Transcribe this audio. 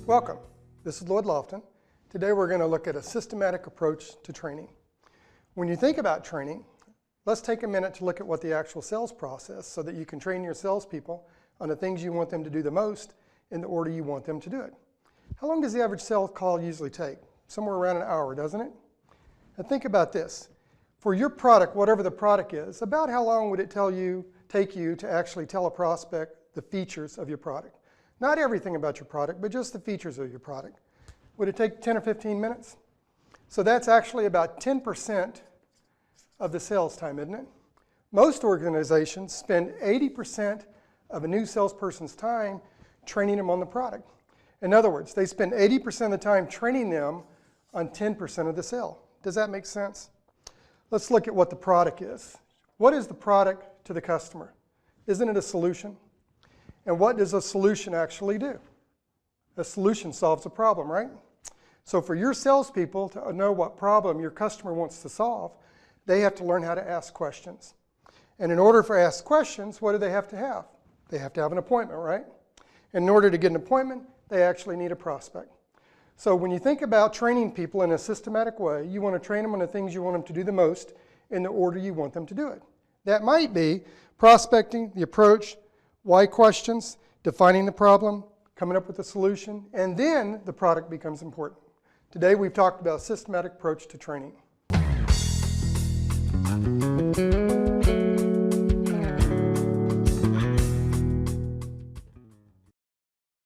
Welcome. This is Lloyd Lofton. Today we're going to look at a systematic approach to training. When you think about training, let's take a minute to look at what the actual sales process so that you can train your salespeople on the things you want them to do the most in the order you want them to do it. How long does the average sales call usually take? Somewhere around an hour, doesn't it? Now think about this. For your product, whatever the product is, about how long would it take you to actually tell a prospect the features of your product? Not everything about your product, but just the features of your product. Would it take 10 or 15 minutes? So that's actually about 10% of the sales time, isn't it? Most organizations spend 80% of a new salesperson's time training them on the product. In other words, they spend 80% of the time training them on 10% of the sale. Does that make sense? Let's look at what the product is. What is the product to the customer? Isn't it a solution? And what does a solution actually do? A solution solves a problem, right? So for your salespeople to know what problem your customer wants to solve, they have to learn how to ask questions. And in order to ask questions, what do they have to have? They have to have an appointment, right? And in order to get an appointment, they actually need a prospect. So when you think about training people in a systematic way, you want to train them on the things you want them to do the most in the order you want them to do it. That might be prospecting, the approach, why questions, defining the problem, coming up with a solution, and then the product becomes important. Today we've talked about a systematic approach to training.